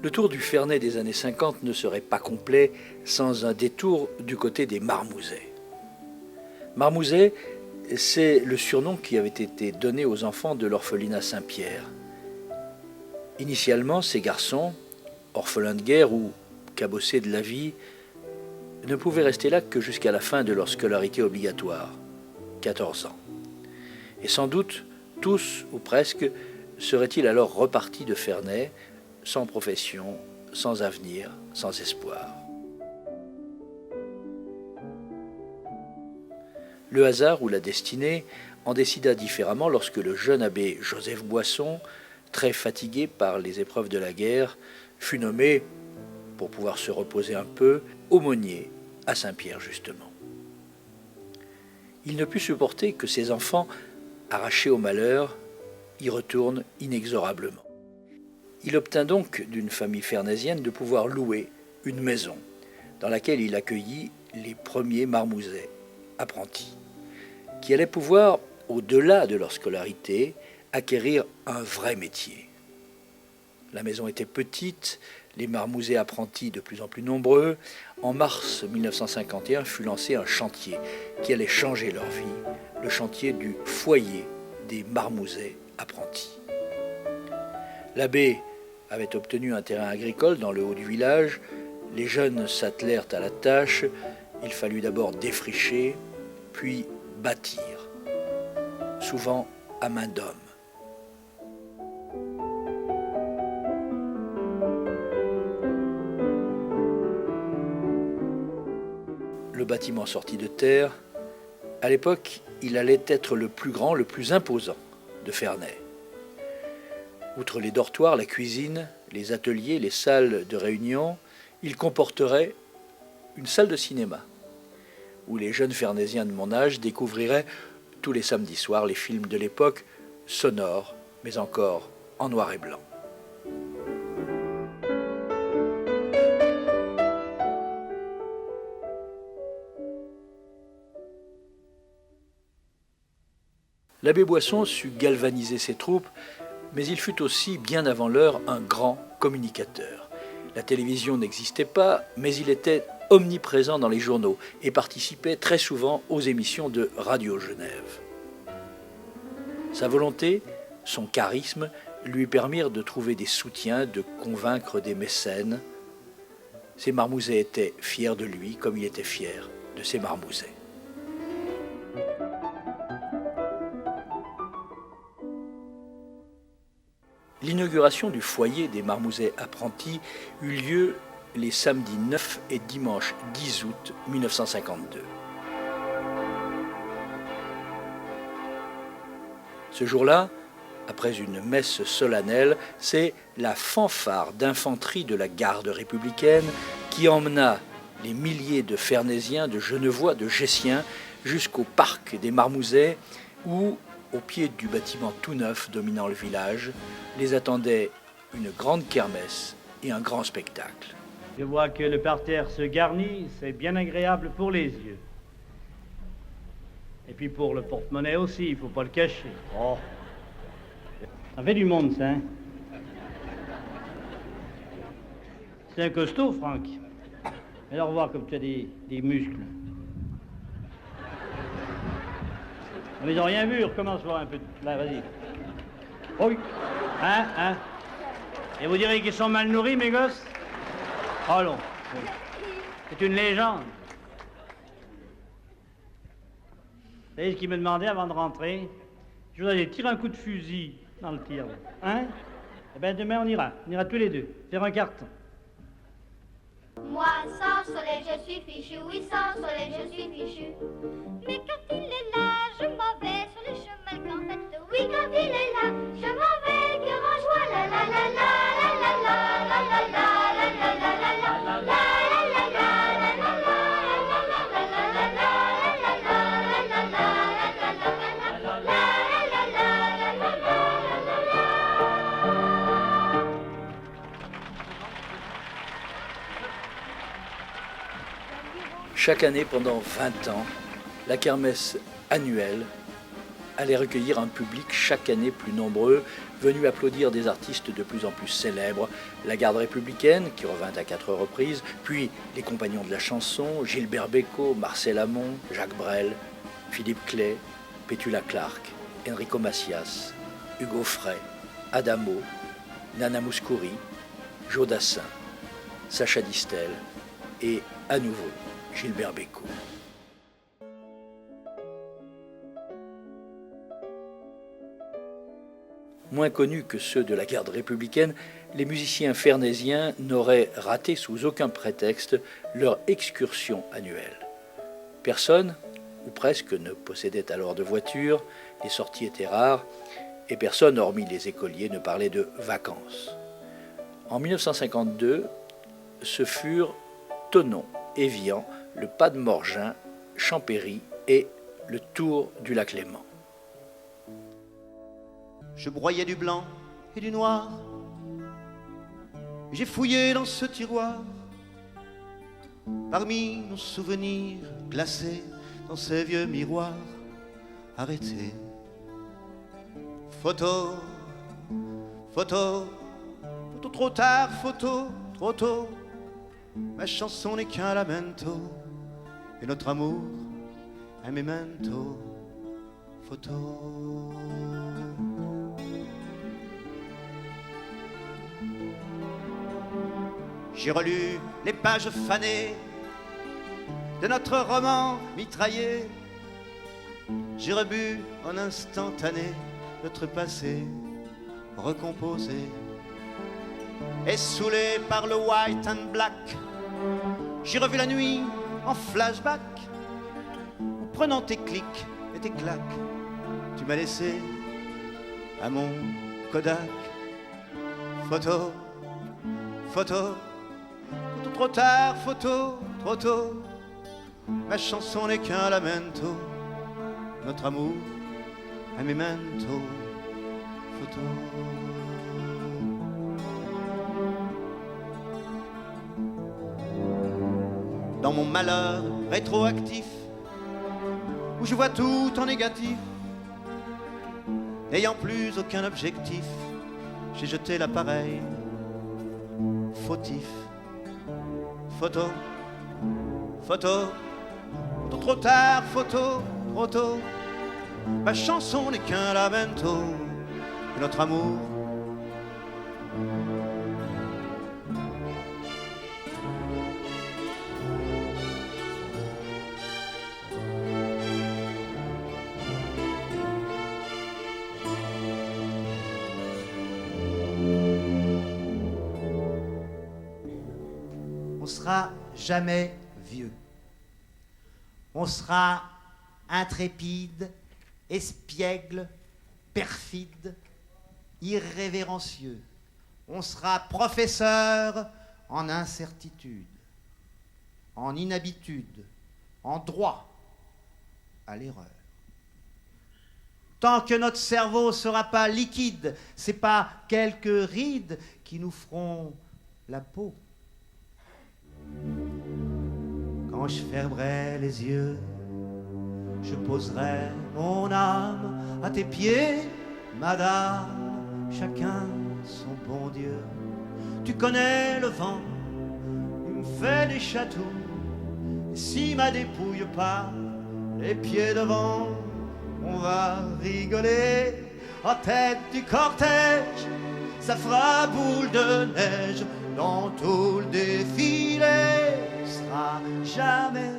Le tour du Ferney des années 50 ne serait pas complet sans un détour du côté des marmousets. Marmouset, c'est le surnom qui avait été donné aux enfants de l'orphelinat Saint-Pierre. Initialement, ces garçons, orphelins de guerre ou cabossés de la vie, ne pouvaient rester là que jusqu'à la fin de leur scolarité obligatoire, 14 ans. Et sans doute, tous ou presque, seraient-ils alors repartis de Ferney, sans profession, sans avenir, sans espoir. Le hasard ou la destinée en décida différemment lorsque le jeune abbé Joseph Boisson, très fatigué par les épreuves de la guerre, fut nommé, pour pouvoir se reposer un peu, aumônier à Saint-Pierre justement. Il ne put supporter que ses enfants, arrachés au malheur, y retournent inexorablement. Il obtint donc d'une famille fernésienne de pouvoir louer une maison dans laquelle il accueillit les premiers marmousets, apprentis, qui allaient pouvoir, au-delà de leur scolarité, acquérir un vrai métier. La maison était petite, les marmousets apprentis de plus en plus nombreux. En mars 1951 fut lancé un chantier qui allait changer leur vie, le chantier du foyer des marmousets apprentis. L'abbé avait obtenu un terrain agricole dans le haut du village. Les jeunes s'attelèrent à la tâche. Il fallut d'abord défricher, puis bâtir, souvent à main d'homme. Le bâtiment sorti de terre, à l'époque, il allait être le plus grand, le plus imposant de Ferney. Outre les dortoirs, la cuisine, les ateliers, les salles de réunion, il comporterait une salle de cinéma où les jeunes fernésiens de mon âge découvriraient tous les samedis soirs les films de l'époque, sonores, mais encore en noir et blanc. L'abbé Boisson sut galvaniser ses troupes, mais il fut aussi, bien avant l'heure, un grand communicateur. La télévision n'existait pas, mais il était omniprésent dans les journaux et participait très souvent aux émissions de Radio Genève. Sa volonté, son charisme, lui permirent de trouver des soutiens, de convaincre des mécènes. Ces marmousets étaient fiers de lui, comme il était fier de ses marmousets. L'inauguration du foyer des marmousets apprentis eut lieu les samedis 9 et dimanche 10 août 1952. Ce jour-là, après une messe solennelle, c'est la fanfare d'infanterie de la garde républicaine qui emmena les milliers de Fernésiens, de Genevois, de Gessiens jusqu'au parc des Marmousets où, au pied du bâtiment tout neuf dominant le village, les attendait une grande kermesse et un grand spectacle. Je vois que le parterre se garnit, c'est bien agréable pour les yeux. Et puis pour le porte-monnaie aussi, il ne faut pas le cacher. Oh, ça fait du monde, ça, hein? C'est un costaud, Franck. Mais alors, voir comme tu as des muscles. Mais ils n'ont rien vu, recommence voir un peu. Là, vas-y. Oh oui. Hein? Et vous direz qu'ils sont mal nourris, mes gosses? Oh non. C'est une légende. Vous savez ce qu'il me demandait avant de rentrer? Je voudrais aller tirer un coup de fusil dans le tir. Hein? Eh bien, demain, on ira. On ira tous les deux. Faire un carton. Moi, sans soleil, je suis fichu. Oui, sans soleil, je suis fichu. Mais quand il est là, je m'en vais sur le chemin qu'en fait. Oui, quand il est là, je m'en vais, cœur en joie. La la la la la la la la la la la la la la la la. Chaque année, pendant 20 ans, la kermesse annuelle allait recueillir un public chaque année plus nombreux, venu applaudir des artistes de plus en plus célèbres, la garde républicaine, qui revint à 4 reprises, puis les compagnons de la chanson, Gilbert Bécaud, Marcel Amont, Jacques Brel, Philippe Clay, Petula Clark, Enrico Macias, Hugo Frey, Adamo, Nana Mouskouri, Joe Dassin, Sacha Distel et, à nouveau, Gilbert Bécaud. Moins connus que ceux de la garde républicaine, les musiciens fernésiens n'auraient raté sous aucun prétexte leur excursion annuelle. Personne, ou presque, ne possédait alors de voiture, les sorties étaient rares, et personne, hormis les écoliers, ne parlait de vacances. En 1952, ce furent Thonon, Évian, le Pas de Morgin, Champéry et le Tour du Lac Léman. Je broyais du blanc et du noir. J'ai fouillé dans ce tiroir, parmi nos souvenirs glacés dans ces vieux miroirs arrêtés. Photo, photo, photo trop tard, photo trop tôt. Ma chanson n'est qu'un lamento et notre amour un memento. Photo. J'ai relu les pages fanées de notre roman mitraillé. J'ai rebu en instantané notre passé recomposé. Et saoulé par le white and black, j'ai revu la nuit en flashback. En prenant tes clics et tes claques, tu m'as laissé à mon Kodak. Photo, photo, photo trop tard, photo trop tôt. Ma chanson n'est qu'un lamento, notre amour un memento. Photo. Dans mon malheur rétroactif, où je vois tout en négatif, n'ayant plus aucun objectif, j'ai jeté l'appareil fautif. Photo, photo, photo trop tard, photo trop tôt. Ma chanson n'est qu'un lamento de notre amour. On sera jamais vieux. On sera intrépide, espiègle, perfide, irrévérencieux. On sera professeur en incertitude, en inhabitude, en droit à l'erreur. Tant que notre cerveau ne sera pas liquide, c'est pas quelques rides qui nous feront la peau. Quand je fermerai les yeux, je poserai mon âme à tes pieds, madame, chacun son bon Dieu. Tu connais le vent, il me fait des chatouilles, et s'il m'a dépouille pas, les pieds devant, on va rigoler. En tête du cortège, ça fera boule de neige dans tout le défilé. Sera jamais